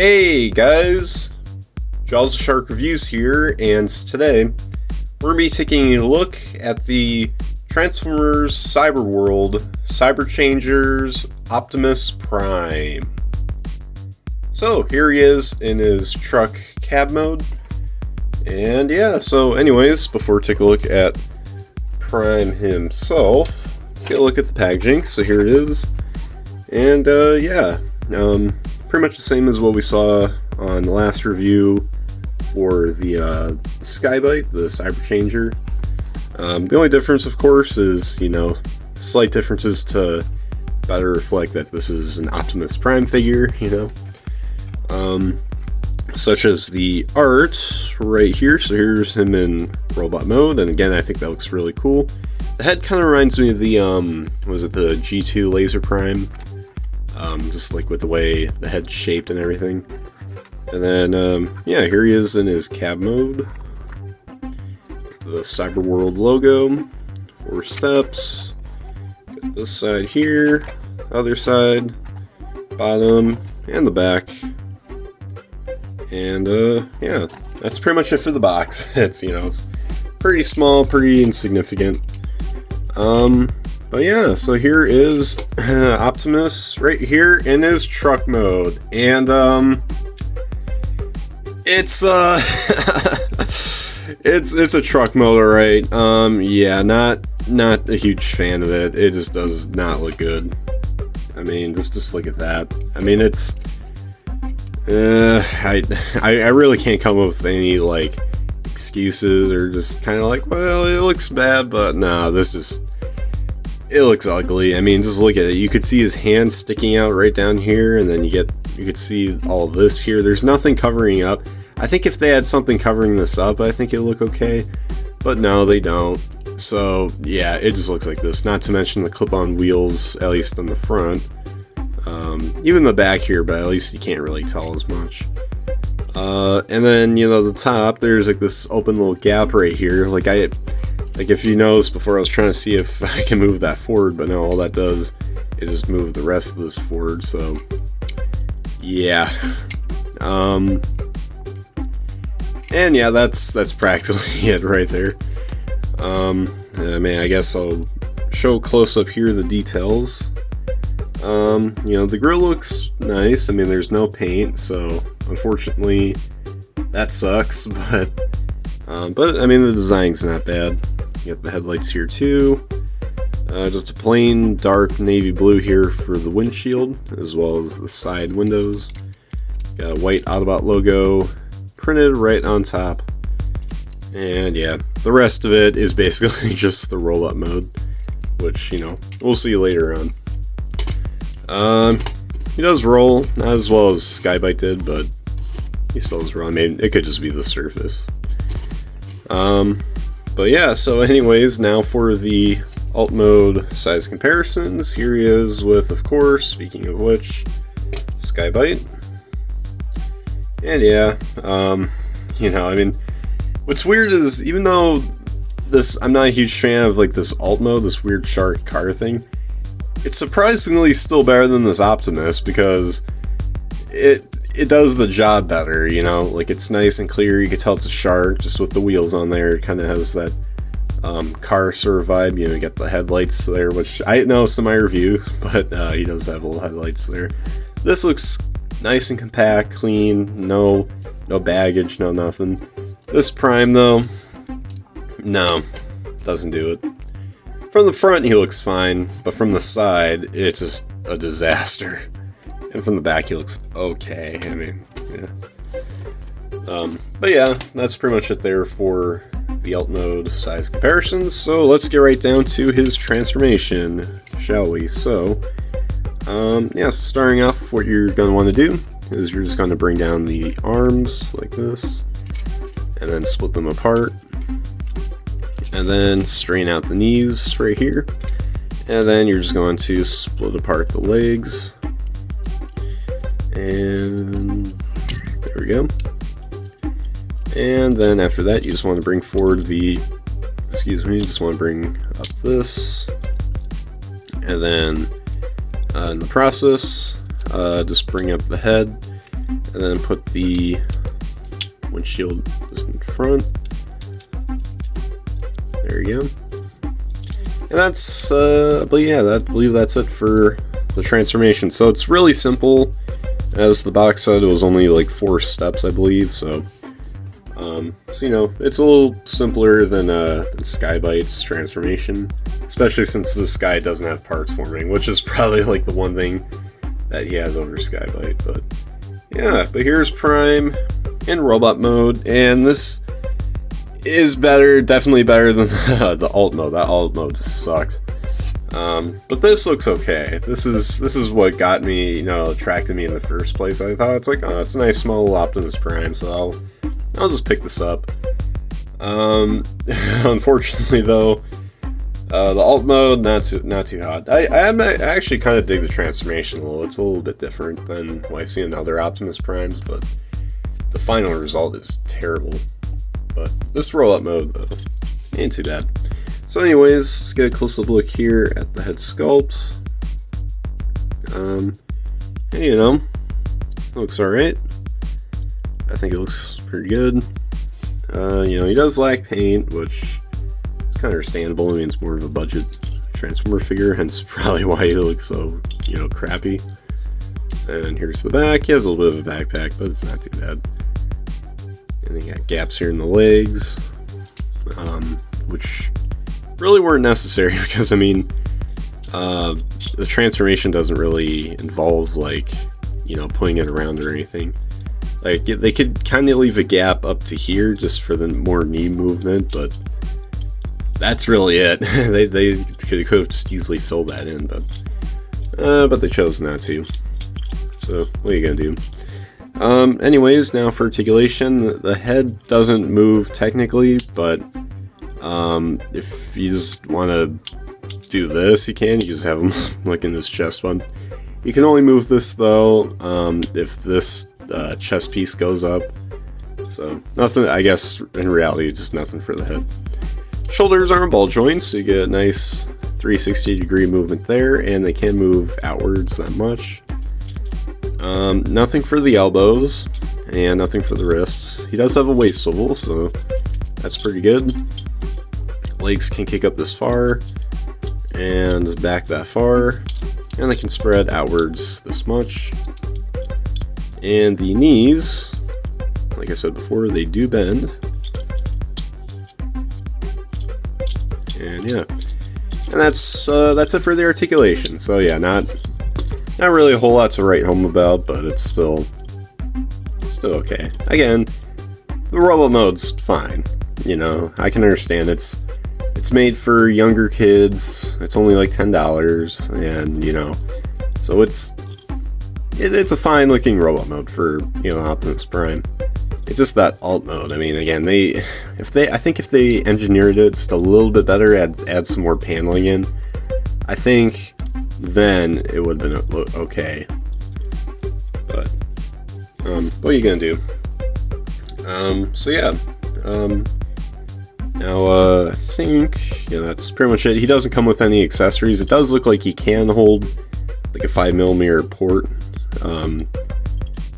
Hey guys, JawsTheSharkReviews here, and today we're going to be taking a look at the Transformers Cyberworld Cyberchangers Optimus Prime. So here he is in his truck cab mode, and yeah, so anyways, before we take a look at Prime himself, let's get a look at the packaging. So here it is, and pretty much the same as what we saw on the last review for the Skybite, the Cyberchanger. The only difference, of course, is, slight differences to better reflect that this is an Optimus Prime figure, such as the art right here. So here's him in robot mode, and again, I think that looks really cool. The head kind of reminds me of the, the G2 Laser Prime? Just like with the way the head's shaped and everything. And then, here he is in his cab mode. The Cyberworld logo. 4 steps. Got this side here. Other side. Bottom. And the back. And, that's pretty much it for the box. It's, it's pretty small, pretty insignificant. But yeah, so here is Optimus right here in his truck mode, and it's it's a truck mode, alright. Yeah, not a huge fan of it. It just does not look good. I mean, just look at that. I mean, it's I really can't come up with any like excuses, or just kind of like, well, it looks bad, but no, it looks ugly. I mean, just look at it. You could see his hand sticking out right down here, and then you could see all this here. There's nothing covering up. I think if they had something covering this up, I think it'd look okay. But no, they don't. So yeah, it just looks like this. Not to mention the clip-on wheels, at least on the front. Even the back here, but at least you can't really tell as much. And then, the top, there's like this open little gap right here. Like if you noticed before, I was trying to see if I can move that forward, but no, all that does is just move the rest of this forward, so yeah. And yeah, that's practically it right there. I mean, I guess I'll show close up here the details. The grill looks nice. I mean, there's no paint, so unfortunately that sucks, but I mean, the design's not bad. You got the headlights here too. Just a plain dark navy blue here for the windshield, as well as the side windows. Got a white Autobot logo printed right on top. And yeah, the rest of it is basically just the robot mode, which, we'll see later on. He does roll, not as well as Skybite did, but he still does roll. I mean, it could just be the surface. But yeah, so anyways, now for the alt mode size comparisons. Here he is with, of course, speaking of which, Skybite. And yeah, I mean, what's weird is, even though I'm not a huge fan of like this alt mode, this weird shark car thing, it's surprisingly still better than this Optimus, because it does the job better, like it's nice and clear. You can tell it's a shark just with the wheels on there. It kind of has that car sort of vibe. You get the headlights there, which I know it's in my review, but he does have little headlights there. This looks nice and compact, clean, no baggage, no nothing. This Prime though, no, doesn't do it. From the front he looks fine, but from the side it's just a disaster. And from the back he looks okay. I mean, yeah. But yeah, that's pretty much it there for the alt mode size comparisons. So let's get right down to his transformation, shall we? So, so starting off, what you're going to want to do is you're just going to bring down the arms like this, and then split them apart, and then straighten out the knees right here, and then you're just going to split apart the legs. And there we go. And then after that, you just want to bring forward just want to bring up this, and then in the process, just bring up the head, and then put the windshield just in front. There you go. And that's, I believe that's it for the transformation. So it's really simple. As the box said, it was only like 4 steps, I believe. So you know, it's a little simpler than Skybite's transformation, especially since this guy doesn't have parts forming, which is probably like the one thing that he has over Skybite. But yeah, but here's Prime in robot mode, and this is better, definitely better than the alt mode. That alt mode just sucks. But this looks okay. This is what got me, you know, attracted me in the first place. I thought it's like, oh, it's a nice small Optimus Prime, so I'll just pick this up. Unfortunately though, the alt mode not too hot. I actually kind of dig the transformation a little. It's a little bit different than what I've seen in other Optimus Primes, but the final result is terrible. But this roll-up mode though, ain't too bad. So anyways, let's get a close-up look here at the head sculpt. And you know, looks alright. I think it looks pretty good. You know, he does lack paint, which is kind of understandable. I mean, it's more of a budget Transformer figure, hence probably why he looks so, you know, crappy. And here's the back. He has a little bit of a backpack, but it's not too bad. And then you got gaps here in the legs, which really weren't necessary because, I mean, the transformation doesn't really involve, like, you know, putting it around or anything. Like, they could kind of leave a gap up to here just for the more knee movement, but that's really it. they could have just easily filled that in, but they chose not to. So, what are you gonna do? Anyways, now for articulation, the head doesn't move technically, but if you just want to do this, you can. You just have him look in his chest one. You can only move this though if this chest piece goes up. So nothing, I guess in reality it's just nothing for the head. Shoulders are in ball joints, so you get a nice 360-degree movement there, and they can move outwards that much. Nothing for the elbows, and nothing for the wrists. He does have a waist swivel, so that's pretty good. Legs can kick up this far, and back that far, and they can spread outwards this much. And the knees, like I said before, they do bend. And yeah, and that's it for the articulation. So yeah, not really a whole lot to write home about, but it's still okay. Again, the robot mode's fine. You know, I can understand it's made for younger kids. It's only like $10, and you know, so it's a fine looking robot mode for, you know, Optimus Prime. It's just that alt mode. I mean, again, I think if they engineered it just a little bit better, add some more paneling in, I think then it would have been okay. But what are you gonna do? So yeah. Now I think, yeah, that's pretty much it. He doesn't come with any accessories. It does look like he can hold like a 5mm port.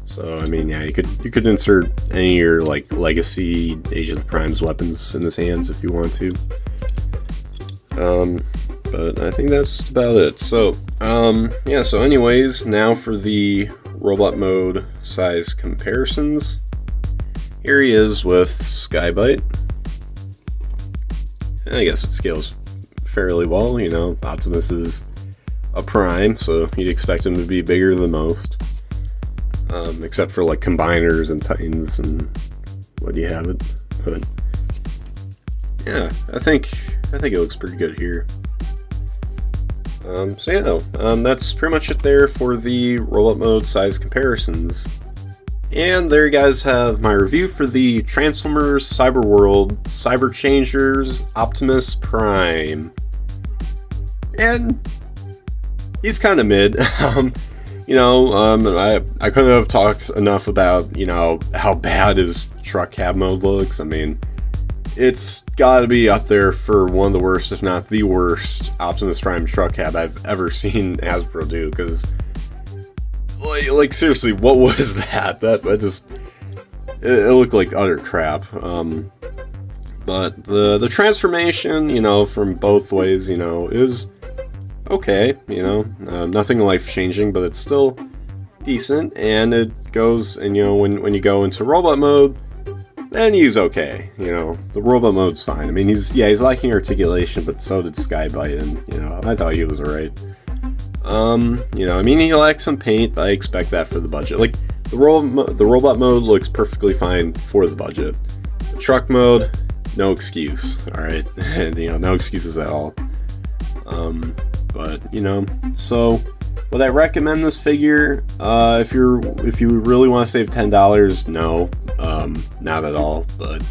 So I mean, yeah, you could insert any of your like legacy Age of the Prime's weapons in his hands if you want to. But I think that's just about it. So yeah, so anyways, now for the robot mode size comparisons. Here he is with Skybite. And I guess it scales fairly well, you know. Optimus is a Prime, so you'd expect him to be bigger than most. Except for like Combiners and Titans and what do you have it. But yeah, I think it looks pretty good here. So yeah, that's pretty much it there for the robot mode size comparisons. And there you guys have my review for the Transformers Cyberworld Cyber Changers Optimus Prime. And he's kind of mid. You know, I couldn't have talked enough about, you know, how bad his truck cab mode looks. I mean, it's gotta be up there for one of the worst, if not the worst, Optimus Prime truck cab I've ever seen Hasbro do, because like seriously, what was that? That just it looked like utter crap. But the transformation, you know, from both ways, you know, is okay. You know, nothing life changing, but it's still decent. And it goes, and you know, when you go into robot mode, then he's okay. You know, the robot mode's fine. I mean, he's lacking articulation, but so did Skybite, and you know, I thought he was alright. You know, I mean, he lacks some paint, but I expect that for the budget. Like, the robot mode looks perfectly fine for the budget. The truck mode, no excuse, alright? And, you know, no excuses at all. But, you know, so, would I recommend this figure? If you really want to save $10, no. Not at all, but,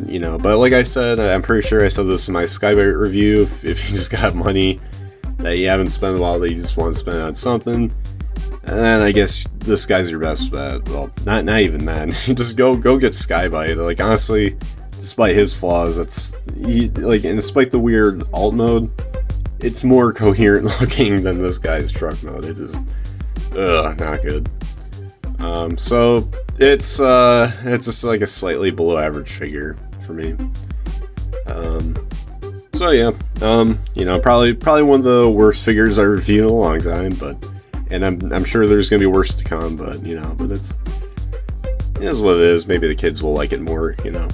you know, but like I said, I'm pretty sure I said this in my Skybite review, if you just got money that you haven't spent a while that you just want to spend on something, and then I guess this guy's your best bet. Well, not even then. Just go get Skybite. Like, honestly, despite his flaws, and despite the weird alt mode, it's more coherent looking than this guy's truck mode. It is, not good. So it's just like a slightly below average figure for me. So yeah, you know, probably one of the worst figures I reviewed in a long time, and I'm sure there's gonna be worse to come, but you know, but it is what it is. Maybe the kids will like it more, you know.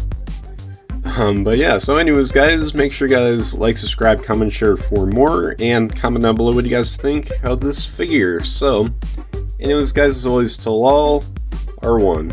But yeah, so anyways, guys, make sure you guys like, subscribe, comment, share for more, and comment down below what you guys think of this figure. So, anyways, guys, as always, till all are one.